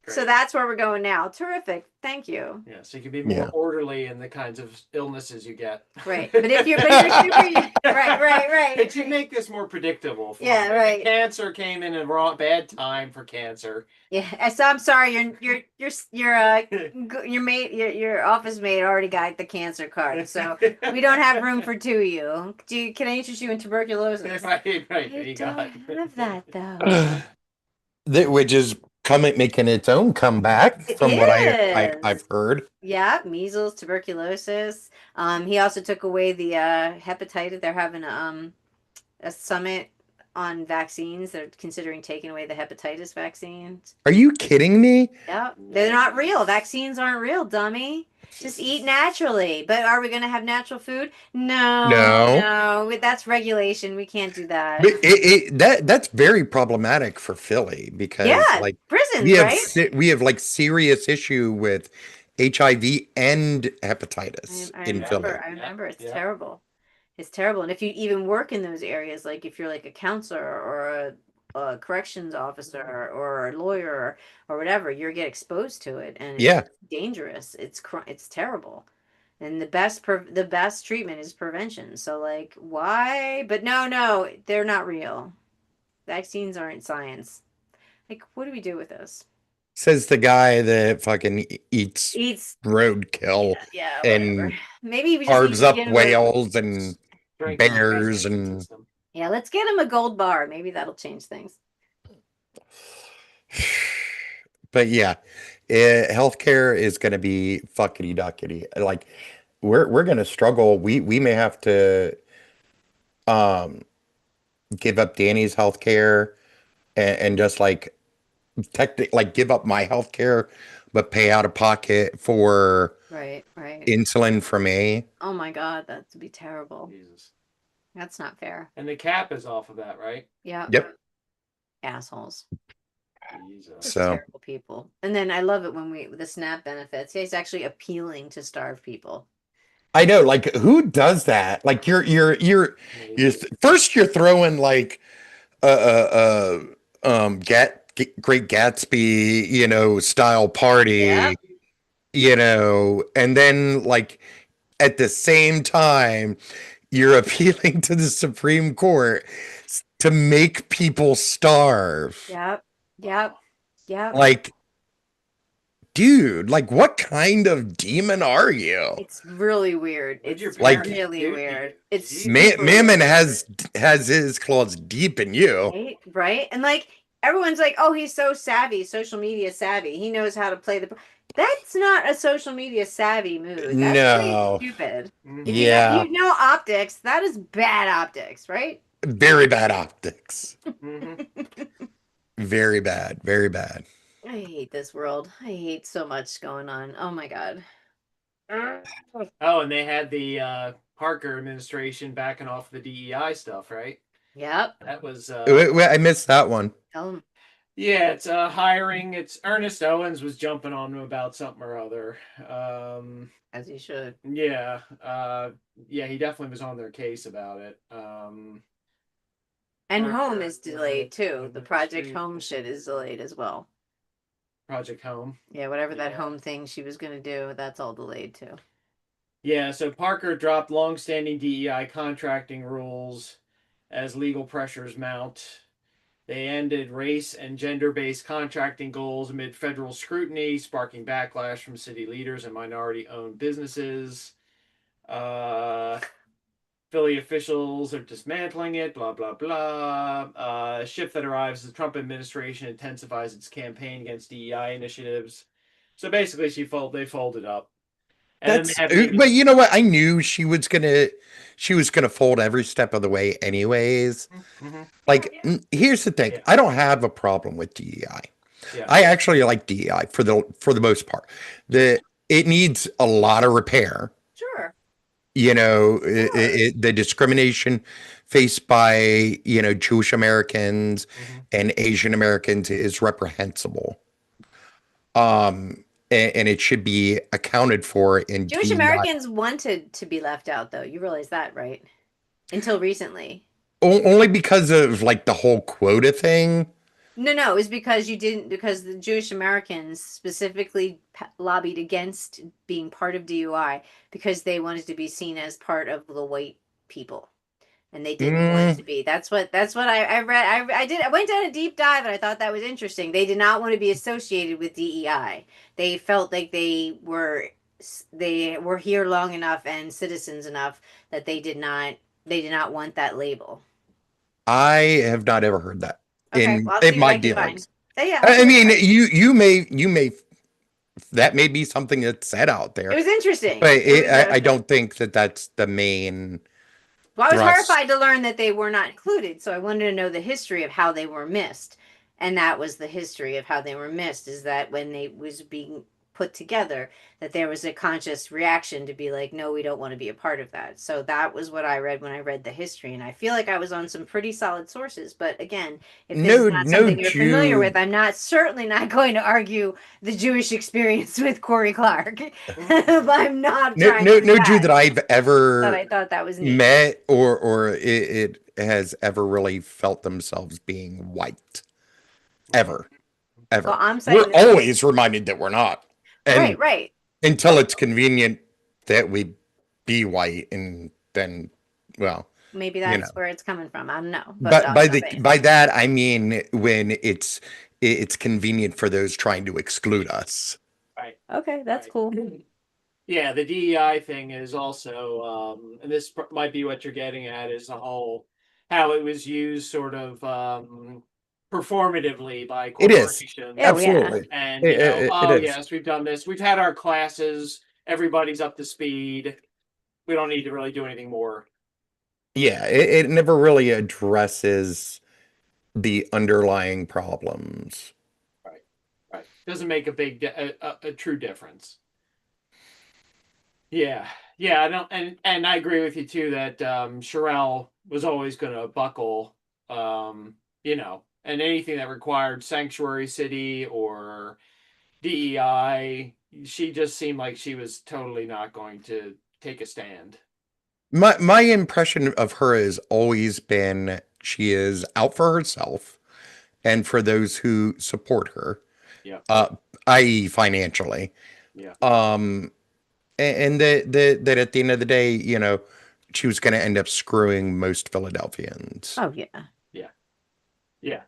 Speaker 1: So
Speaker 3: Great.
Speaker 1: that's where we're going now. Terrific. Thank you.
Speaker 3: Yeah, so you can be more
Speaker 2: Yeah.
Speaker 3: orderly in the kinds of illnesses you get.
Speaker 1: Right. But you're super right.
Speaker 3: But you make this more predictable for
Speaker 1: Yeah,
Speaker 3: me.
Speaker 1: right.
Speaker 3: Cancer came in a bad time for cancer.
Speaker 1: Yeah. So I'm sorry, your office mate already got the cancer card. So we don't have room for two of you. Can I interest you in tuberculosis?
Speaker 3: Right, there
Speaker 1: I
Speaker 3: you
Speaker 1: don't
Speaker 3: go.
Speaker 1: have that though.
Speaker 2: Which is making its own comeback
Speaker 1: It
Speaker 2: from what
Speaker 1: is.
Speaker 2: I've heard.
Speaker 1: Yeah, measles, tuberculosis. He also took away the hepatitis. They're having a summit on vaccines. They're considering taking away the hepatitis vaccines.
Speaker 2: Are you kidding me?
Speaker 1: Yep. They're not real. Vaccines aren't real, dummy. Just eat naturally. But are we going to have natural food? No,
Speaker 2: No.
Speaker 1: no. That's regulation. We can't do that.
Speaker 2: But that's very problematic for Philly because
Speaker 1: Yeah,
Speaker 2: like
Speaker 1: prisons,
Speaker 2: we have
Speaker 1: right?
Speaker 2: we have like serious issue with HIV and hepatitis
Speaker 1: I
Speaker 2: in Philly.
Speaker 1: remember. I remember. It's
Speaker 3: Yeah.
Speaker 1: terrible. It's terrible. And if you even work in those areas, like if you're like a counselor or a corrections officer or a lawyer or whatever, you get exposed to it, and
Speaker 2: Yeah.
Speaker 1: it's dangerous. It's terrible. And the best treatment is prevention. So like, why? But no, they're not real. Vaccines aren't science. Like, what do we do with this?
Speaker 2: Says the guy that fucking eats
Speaker 1: Eats,
Speaker 2: roadkill
Speaker 1: yeah,
Speaker 2: and
Speaker 1: whatever. Maybe we just need
Speaker 2: carves
Speaker 1: to
Speaker 2: up
Speaker 1: get him
Speaker 2: whales and
Speaker 3: Strengthen our
Speaker 2: bears
Speaker 3: immune
Speaker 2: and
Speaker 3: system.
Speaker 1: yeah, let's get him a gold bar. Maybe that'll change things.
Speaker 2: but yeah, healthcare is going to be fuckity duckety. Like we're going to struggle. We may have to um give up Danny's healthcare and just like like give up my healthcare, but pay out of pocket for
Speaker 1: Right, right.
Speaker 2: insulin for me.
Speaker 1: Oh my God, that'd be terrible.
Speaker 3: Jesus.
Speaker 1: That's not fair.
Speaker 3: And the cap is off of that, right?
Speaker 1: Yeah.
Speaker 2: Yep.
Speaker 1: Assholes.
Speaker 3: Jesus.
Speaker 1: Just
Speaker 2: So
Speaker 1: terrible people. And then I love it when the SNAP benefits. He's actually appealing to starve people.
Speaker 2: I know, like who does that? Like first you're throwing like Great Gatsby, style party,
Speaker 1: Yep.
Speaker 2: and then like at the same time you're appealing to the Supreme Court to make people starve.
Speaker 1: Yep.
Speaker 2: Like, dude, like what kind of demon are you?
Speaker 1: It's really weird.
Speaker 3: What'd your
Speaker 1: It's
Speaker 2: Like-
Speaker 1: really
Speaker 3: parents do?
Speaker 1: weird. It's
Speaker 3: Jeez.
Speaker 1: super
Speaker 2: Mammon
Speaker 1: weird.
Speaker 2: has his claws deep in you.
Speaker 1: Right, right. And like everyone's like, oh, he's so savvy, social media savvy. He knows how to play the. That's not a social media savvy move. That's
Speaker 2: No.
Speaker 1: pretty stupid.
Speaker 3: Mhm.
Speaker 1: If
Speaker 2: Yeah.
Speaker 1: you know optics, that is bad optics, right?
Speaker 2: Very bad optics.
Speaker 3: Mhm.
Speaker 2: Very bad. Very bad.
Speaker 1: I hate this world. I hate so much going on. Oh my God.
Speaker 3: Oh, and they had the Parker administration backing off the DEI stuff, right?
Speaker 1: Yep.
Speaker 3: That was
Speaker 2: Wait, I missed that one.
Speaker 1: Tell him.
Speaker 3: yeah, it's hiring. It's Ernest Owens was jumping on him about something or other.
Speaker 1: As you should.
Speaker 3: Yeah, he definitely was on their case about it.
Speaker 1: And
Speaker 3: Parker,
Speaker 1: home is delayed too. The
Speaker 3: Administration.
Speaker 1: Project Home shit is delayed as well.
Speaker 3: Project Home.
Speaker 1: Yeah, whatever that
Speaker 3: Yeah.
Speaker 1: home thing she was gonna do, that's all delayed too.
Speaker 3: Yeah, so Parker dropped longstanding DEI contracting rules as legal pressures mount. They ended race and gender based contracting goals amid federal scrutiny, sparking backlash from city leaders and minority owned businesses. Philly officials are dismantling it, blah, blah, blah. A shift that arrives as the Trump administration intensifies its campaign against DEI initiatives. So basically, they folded up. And then
Speaker 2: That's
Speaker 3: they have
Speaker 2: but you know what? I knew she was gonna fold every step of the way anyways.
Speaker 3: Mhm.
Speaker 2: Like here's the thing.
Speaker 3: Yeah.
Speaker 2: I don't have a problem with DEI.
Speaker 3: Yeah.
Speaker 2: I actually like DEI for the most part. It needs a lot of repair.
Speaker 1: Sure.
Speaker 2: The discrimination faced by, Jewish Americans
Speaker 3: Mhm.
Speaker 2: and Asian Americans is reprehensible. And it should be accounted for in
Speaker 1: Jewish
Speaker 2: DEI.
Speaker 1: Americans wanted to be left out, though. You realize that, right? Until recently.
Speaker 2: Only because of like the whole quota thing.
Speaker 1: No, it was because because the Jewish Americans specifically lobbied against being part of DUI because they wanted to be seen as part of the white people. And they didn't want to be. That's what I read. I went down a deep dive and I thought that was interesting. They did not want to be associated with DEI. They felt like they were here long enough and citizens enough that they did not want that label.
Speaker 2: I have not ever heard that in
Speaker 1: I'll see what
Speaker 2: my
Speaker 1: I can find.
Speaker 2: dealings.
Speaker 1: Yeah,
Speaker 2: I mean, you may that may be something that's said out there,
Speaker 1: it was interesting.
Speaker 2: but
Speaker 1: It was
Speaker 2: I don't think that that's the main
Speaker 1: Well, I was
Speaker 2: thrust.
Speaker 1: horrified to learn that they were not included, so I wanted to know the history of how they were missed. And that was the history of how they were missed, is that when they was being put together, that there was a conscious reaction to be like, no, we don't want to be a part of that. So that was what I read when I read the history. And I feel like I was on some pretty solid sources. But again, if this is
Speaker 2: No,
Speaker 1: not
Speaker 2: no
Speaker 1: something you're familiar with,
Speaker 2: Jew,
Speaker 1: I'm not certainly not going to argue the Jewish experience with Corey Clark. I'm not
Speaker 2: no,
Speaker 1: trying
Speaker 2: no,
Speaker 1: to do
Speaker 2: no Jew
Speaker 1: that.
Speaker 2: that I've
Speaker 1: But
Speaker 2: ever
Speaker 1: I thought that was neat.
Speaker 2: met or it has ever really felt themselves being white. Ever,
Speaker 1: Well,
Speaker 2: ever.
Speaker 1: I'm
Speaker 2: We're
Speaker 1: saying that,
Speaker 2: always reminded that we're not.
Speaker 1: right,
Speaker 2: And
Speaker 1: right.
Speaker 2: until it's convenient that we be white, and then, well,
Speaker 1: Maybe
Speaker 2: you know.
Speaker 1: that's where it's coming from. I don't know, but
Speaker 2: But
Speaker 1: I'm just saying.
Speaker 2: by that I mean when it's convenient for those trying to exclude us.
Speaker 3: Right.
Speaker 1: Okay, that's
Speaker 3: Right.
Speaker 1: cool.
Speaker 3: Yeah, the DEI thing is also, and this might be what you're getting at, is the whole how it was used sort of performatively by
Speaker 2: It is.
Speaker 3: corporations.
Speaker 1: Oh yeah.
Speaker 2: Absolutely.
Speaker 3: And, you know,
Speaker 2: It
Speaker 3: oh,
Speaker 2: is.
Speaker 3: yes, we've done this. We've had our classes. Everybody's up to speed. We don't need to really do anything more.
Speaker 2: Yeah, it never really addresses the underlying problems.
Speaker 3: Right. Right. Doesn't make a big, a true difference. Yeah. Yeah. I don't, and I agree with you too that Sherelle was always going to buckle, you know, and anything that required Sanctuary City or DEI, she just seemed like she was totally not going to take a stand.
Speaker 2: My impression of her has always been she is out for herself and for those who support her,
Speaker 3: Yeah.
Speaker 2: uh, i.e. financially.
Speaker 3: Yeah.
Speaker 2: And that at the end of the day, you know, she was going to end up screwing most Philadelphians.
Speaker 1: Oh yeah.
Speaker 3: Yeah. Yeah.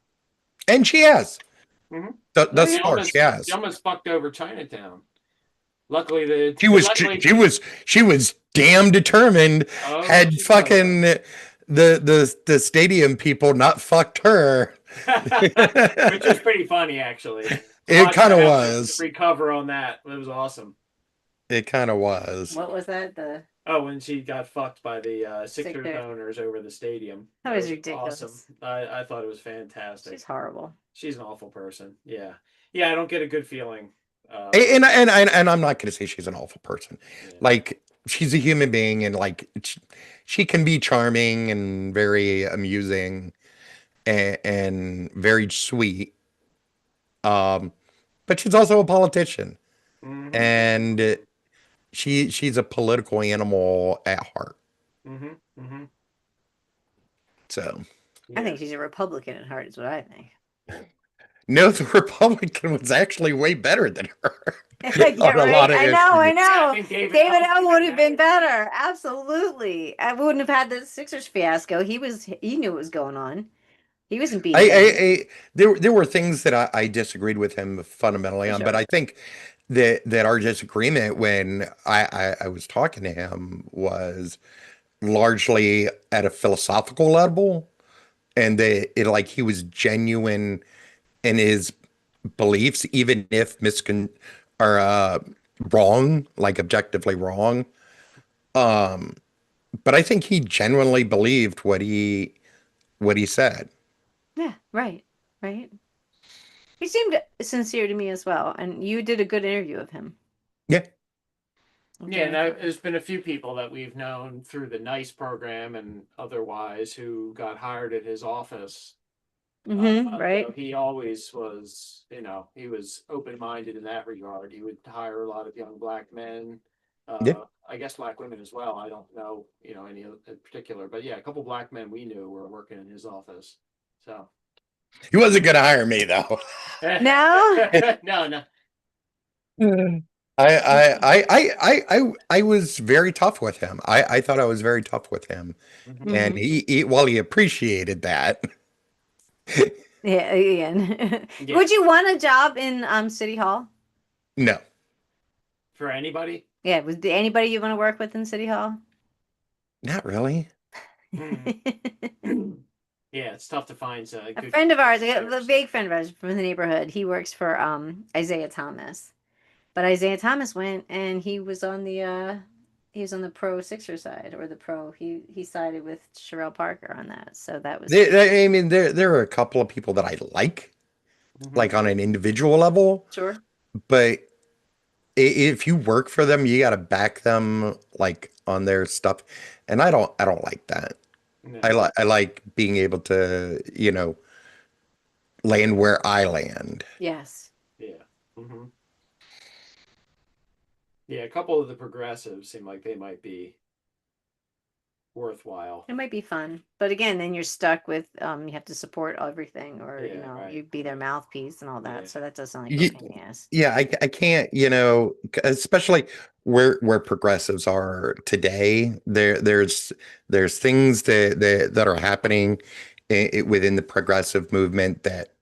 Speaker 2: And she has.
Speaker 3: Mhm.
Speaker 2: Thus
Speaker 3: She
Speaker 2: far, she has.
Speaker 3: she almost fucked over Chinatown. Luckily, the
Speaker 2: She was
Speaker 3: luckily,
Speaker 2: she was damn determined.
Speaker 3: oh,
Speaker 2: Had
Speaker 3: she was.
Speaker 2: fucking the stadium people not fucked her.
Speaker 3: Which was pretty funny, actually.
Speaker 2: It kind of
Speaker 3: Watching her
Speaker 2: was.
Speaker 3: recover on that. It was awesome.
Speaker 2: It kind of was.
Speaker 1: What was that? The
Speaker 3: Oh, when she got fucked by the Sixers
Speaker 1: Sixers.
Speaker 3: owners over the stadium.
Speaker 1: That was ridiculous.
Speaker 3: Awesome. I thought it was fantastic.
Speaker 1: she's horrible.
Speaker 3: She's an awful person. Yeah. Yeah, I don't get a good feeling.
Speaker 2: And I'm not going to say she's an awful person.
Speaker 3: Yeah.
Speaker 2: Like she's a human being, and like she can be charming and very amusing and very sweet. But she's also a politician,
Speaker 3: Mhm.
Speaker 2: and she's a political animal at heart.
Speaker 3: Mhm. Mhm.
Speaker 2: So
Speaker 1: I think she's a Republican at heart, is what I think.
Speaker 2: no, the Republican was actually way better than her
Speaker 1: Yeah,
Speaker 2: on a
Speaker 1: right?
Speaker 2: lot of
Speaker 1: I know, I
Speaker 2: issues.
Speaker 1: know.
Speaker 3: I think
Speaker 1: David O would have been better. Absolutely. I wouldn't have had the Sixers fiasco. He knew what was going on. He wasn't being petty,
Speaker 2: There were things that I disagreed with him fundamentally
Speaker 1: for
Speaker 2: on, but
Speaker 1: sure.
Speaker 2: I think that our disagreement when I was talking to him was largely at a philosophical level, and that it like he was genuine in his beliefs, even if are wrong, like objectively wrong. Um, but I think he genuinely believed what he said.
Speaker 1: Yeah, right. Right. He seemed sincere to me as well, and you did a good interview of him.
Speaker 2: Yeah.
Speaker 3: Yeah, now there's been a few people that we've known through the NICE program and otherwise who got hired at his office.
Speaker 1: Right.
Speaker 3: So he always was, you know, he was open-minded in that regard. He would hire a lot of young black men,
Speaker 2: Yeah.
Speaker 3: I guess black women as well. I don't know, you know, any in particular, but yeah, a couple black men we knew were working in his office. So
Speaker 2: He wasn't going to hire me though.
Speaker 1: No?
Speaker 3: no.
Speaker 2: I was very tough with him. I thought I was very tough with him,
Speaker 3: Mhm.
Speaker 2: and he while he appreciated that.
Speaker 1: Yeah, Ian.
Speaker 3: Yeah.
Speaker 1: Would you want a job in City Hall?
Speaker 2: No,
Speaker 3: For anybody?
Speaker 1: Yeah, was there anybody you want to work with in City Hall?
Speaker 2: not really.
Speaker 3: Yeah, it's tough to find a
Speaker 1: A
Speaker 3: good
Speaker 1: friend of ours, a
Speaker 3: hires.
Speaker 1: big friend of ours from the neighborhood, he works for Isaiah Thomas. But Isaiah Thomas went and he was on the he was on the pro Sixer side or the pro. He sided with Sherelle Parker on that. So that was
Speaker 2: I mean, there are a couple of people that I
Speaker 3: Mhm.
Speaker 2: like on an individual level,
Speaker 1: sure.
Speaker 2: but if you work for them, you got to back them like on their stuff, and I don't like that.
Speaker 3: No.
Speaker 2: I like being able to, land where I land.
Speaker 1: Yes.
Speaker 3: Yeah. Hmm. Yeah. A couple of the progressives seem like they might be worthwhile.
Speaker 1: It might be fun. But again, then you're stuck with you have to support everything or,
Speaker 3: Yeah. Right.
Speaker 1: you'd be their
Speaker 3: Right.
Speaker 1: mouthpiece and all that.
Speaker 3: Yeah.
Speaker 1: So that does sound like a
Speaker 2: Y-
Speaker 1: pain in the ass.
Speaker 2: Yeah, I can't, especially where progressives are today. There's things that are happening within the progressive movement that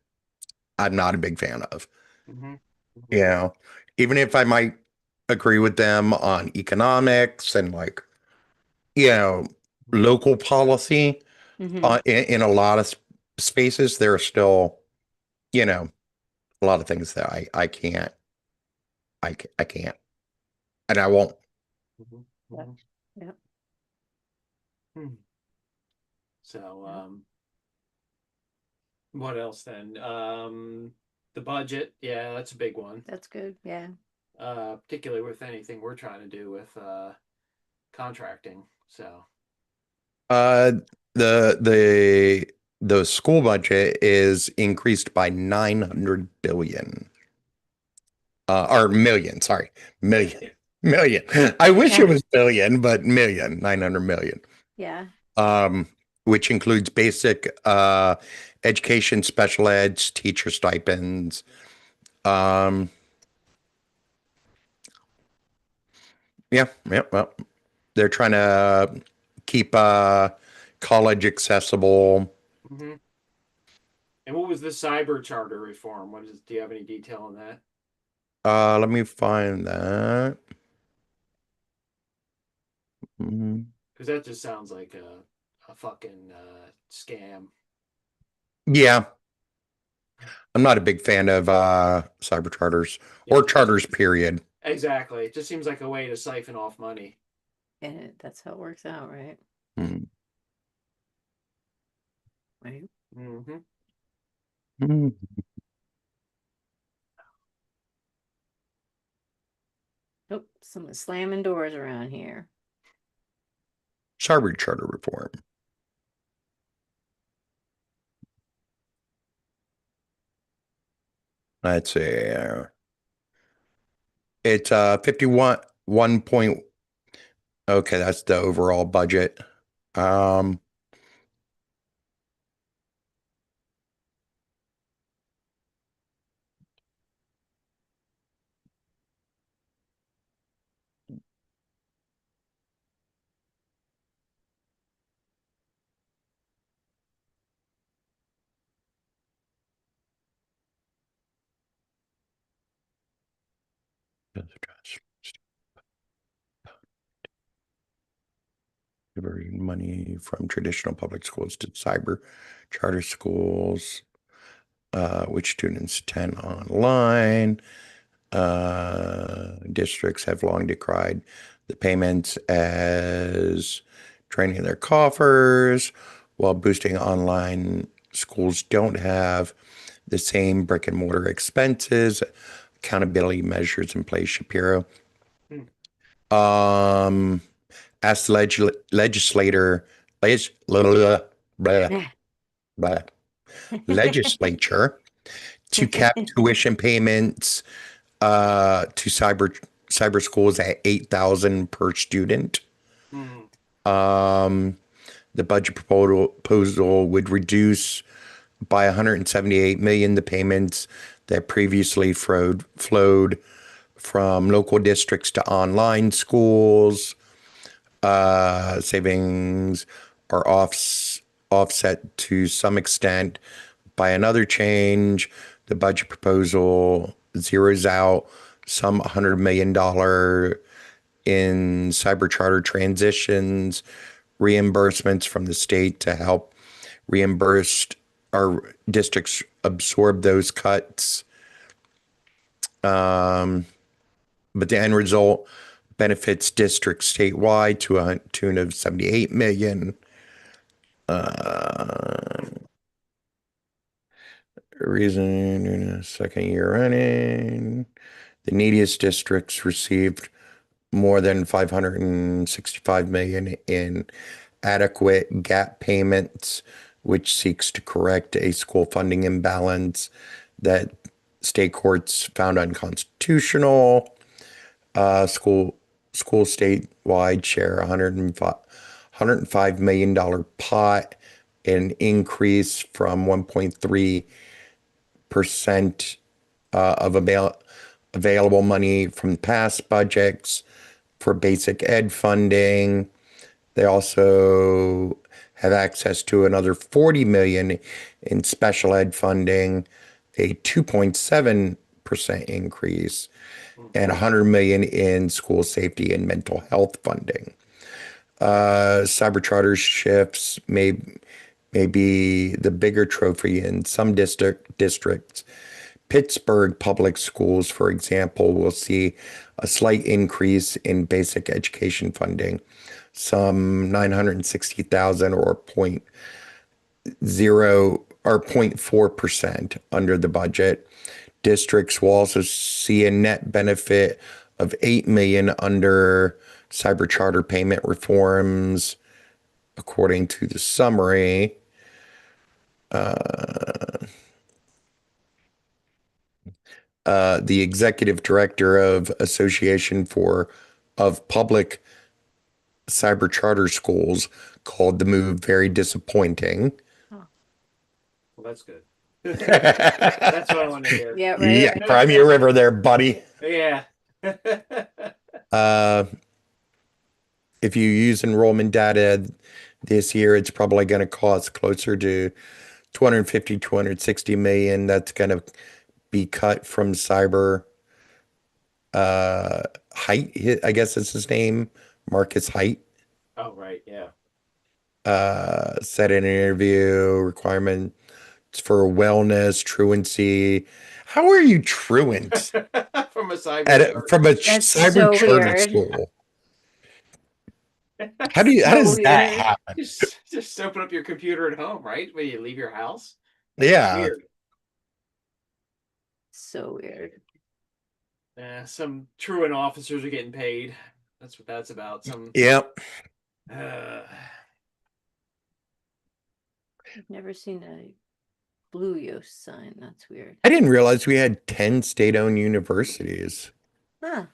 Speaker 2: I'm not a big fan of.
Speaker 3: Hmm.
Speaker 2: You
Speaker 3: Hmm.
Speaker 2: know, even if I might agree with them on economics and like, you know, local policy
Speaker 1: Hmm.
Speaker 2: in a lot of spaces, there are still, you know, a lot of things that I can't, and I won't.
Speaker 3: Hmm.
Speaker 1: Yep.
Speaker 3: Hmm.
Speaker 1: Yep.
Speaker 3: Hmm. So,
Speaker 1: Yep.
Speaker 3: what else then? The budget. Yeah, that's a big one.
Speaker 1: That's good. Yeah.
Speaker 3: Particularly with anything we're trying to do with contracting. So,
Speaker 2: Uh, the school budget is increased by 900 billion, or million, sorry,
Speaker 3: yeah.
Speaker 2: million, million. I wish it
Speaker 1: Yeah.
Speaker 2: was billion, but million, 900 million.
Speaker 1: Yeah.
Speaker 2: Um, which includes basic education, special eds, teacher stipends. Um, yeah, well, they're trying to keep college accessible.
Speaker 3: Hmm. And what was the cyber charter reform? What is? Do you have any detail on that?
Speaker 2: Let me find that. Mhm.
Speaker 3: Because that just sounds like a fucking scam.
Speaker 2: Yeah, I'm not a big fan of cyber charters
Speaker 3: Yeah,
Speaker 2: or charters, period.
Speaker 3: exactly. It just seems like a way to siphon off money.
Speaker 1: And that's how it works out, right?
Speaker 2: Mm.
Speaker 1: Right.
Speaker 3: Hmm.
Speaker 2: Mm.
Speaker 1: Oh, someone's slamming doors around here.
Speaker 2: Cyber charter reform. Let's see. It's 51 point. Okay, that's the overall budget. Um, diverting money from traditional public schools to cyber charter schools, which students attend online. Districts have long decried the payments as draining their coffers, while boosting online schools don't have the same brick and mortar expenses, accountability measures in place, Shapiro.
Speaker 3: Hmm.
Speaker 2: Um, asked legislator, blah, blah,
Speaker 1: Yeah.
Speaker 2: blah, legislature to cap tuition payments to cyber schools at 8,000 per student.
Speaker 3: Hmm.
Speaker 2: Um, the budget proposal would reduce by 178 million the payments that previously flowed from local districts to online schools. Savings are offset to some extent by another change. The budget proposal zeroes out some $100 million in cyber charter transitions, reimbursements from the state to help reimburse our districts absorb those cuts. But the end result benefits districts statewide to a tune of 78 million. Reason second year running. The neediest districts received more than 565 million in adequate gap payments, which seeks to correct a school funding imbalance that state courts found unconstitutional. School statewide share $105 million pot, an increase from 1.3% of available money from past budgets for basic ed funding. They also have access to another 40 million in special ed funding, a 2.7% increase, and 100 million in school safety and mental health funding. Cyber charter shifts may be the bigger trophy in some districts. Pittsburgh Public Schools, for example, will see a slight increase in basic education funding, some 960,000 or 0.4% under the budget. Districts will also see a net benefit of 8 million under cyber charter payment reforms, according to the summary. The executive director of Association of Public Cyber Charter Schools called the move very disappointing.
Speaker 3: Well, that's good. That's what I want to hear.
Speaker 1: Yeah, right.
Speaker 2: Yeah, Cry me a river there, buddy.
Speaker 3: Yeah.
Speaker 2: If you use enrollment data this year, it's probably going to cost closer to 250, 260 million. That's going to be cut from cyber. Height, I guess is his name, Marcus Height.
Speaker 3: Oh, right. Yeah.
Speaker 2: Said in an interview requirements for wellness, truancy. How are you truant
Speaker 3: From a cyber
Speaker 2: from a
Speaker 1: That's
Speaker 2: cyber
Speaker 1: so
Speaker 2: charter
Speaker 1: weird.
Speaker 2: school? How does
Speaker 1: So
Speaker 2: that
Speaker 1: weird.
Speaker 2: happen?
Speaker 3: just open up your computer at home, right? When you leave your house.
Speaker 2: Yeah.
Speaker 3: Weird.
Speaker 1: So weird.
Speaker 3: Some truant officers are getting paid. That's what that's about. Some.
Speaker 2: Yep.
Speaker 3: Uh,
Speaker 1: I've never seen a Blue Yoast sign. That's weird.
Speaker 2: I didn't realize we had 10 state-owned universities.
Speaker 1: Huh.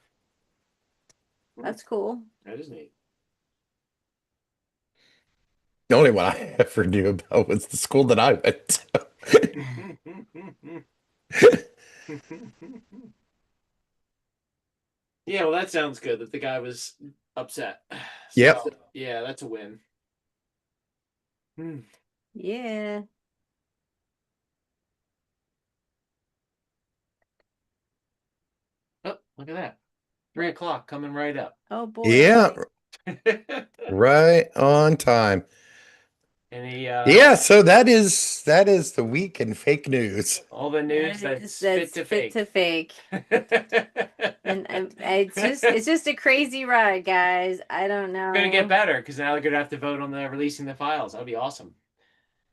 Speaker 1: That's cool.
Speaker 3: that is neat.
Speaker 2: The only one I ever knew about was the school that I went to.
Speaker 3: Yeah, well, that sounds good that the guy was upset.
Speaker 2: Yep.
Speaker 3: So, yeah, that's a win.
Speaker 1: Yeah.
Speaker 3: Oh, look at that. 3:00 coming right up.
Speaker 1: Oh boy.
Speaker 2: Yeah, right on time.
Speaker 3: Any
Speaker 2: Yeah, so that is the week in fake news.
Speaker 3: all the news that's fit to fake.
Speaker 1: And it's just a crazy ride, guys. I don't know.
Speaker 3: It's gonna get better because now they're gonna have to vote on the releasing the files. That'll be awesome.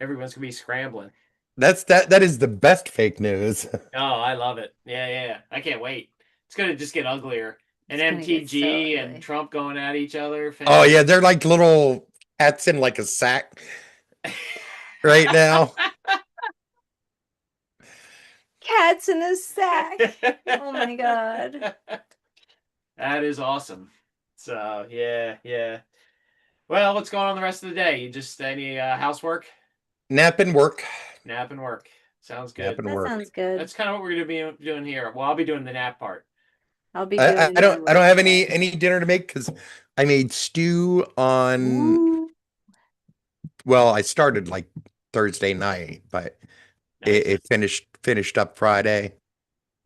Speaker 3: Everyone's gonna be scrambling.
Speaker 2: That is the best fake news.
Speaker 3: Oh, I love it. Yeah. I can't wait. It's gonna just get uglier. And
Speaker 1: It's gonna get so
Speaker 3: MTG
Speaker 1: ugly.
Speaker 3: and Trump going at each other.
Speaker 2: Oh yeah, they're like little cats in like a sack right now.
Speaker 1: Cats in a sack. Oh my god.
Speaker 3: That is awesome. So yeah. Well, what's going on the rest of the day? You just any housework?
Speaker 2: Nap and work.
Speaker 3: Nap and work. Sounds
Speaker 2: Nap
Speaker 3: good.
Speaker 2: and
Speaker 1: That
Speaker 2: work.
Speaker 1: sounds good.
Speaker 3: That's kind of what we're gonna be doing here. Well, I'll be doing the nap part.
Speaker 1: I'll be
Speaker 2: I
Speaker 1: doing
Speaker 2: don't have any dinner to make because I made stew on.
Speaker 1: Ooh.
Speaker 2: Well, I started like Thursday night, but it finished up Friday.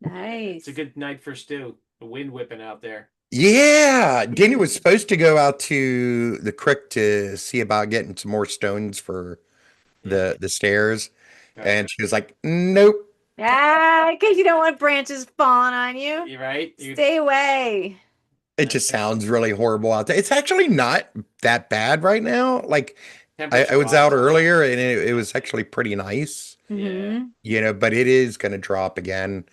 Speaker 1: Nice.
Speaker 3: It's a good night for stew. The wind whipping out there.
Speaker 2: Yeah, Danny was supposed to go out to the creek to see about getting some more stones for the stairs, and she was like, "Nope."
Speaker 1: Ah, because you don't want branches falling on you.
Speaker 3: You right?
Speaker 1: Stay away.
Speaker 2: It just sounds really horrible out there. It's actually not that bad right now. Like I was out
Speaker 3: Temperature-wise.
Speaker 2: earlier and it was actually pretty nice,
Speaker 3: Yeah.
Speaker 2: but it is going to drop again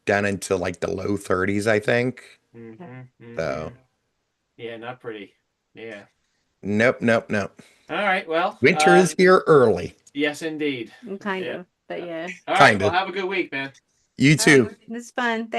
Speaker 2: down into like the low 30s, I think. So,
Speaker 3: Yeah, not pretty. Yeah.
Speaker 2: nope, nope, nope.
Speaker 3: All right. Well,
Speaker 2: Winter is here early.
Speaker 3: yes, indeed.
Speaker 1: Kind
Speaker 3: Yeah.
Speaker 1: of, but yeah.
Speaker 3: All right.
Speaker 2: Kinda.
Speaker 3: Well, have a good week, man.
Speaker 2: You
Speaker 1: All
Speaker 2: too.
Speaker 1: right, this is fun. Thanks.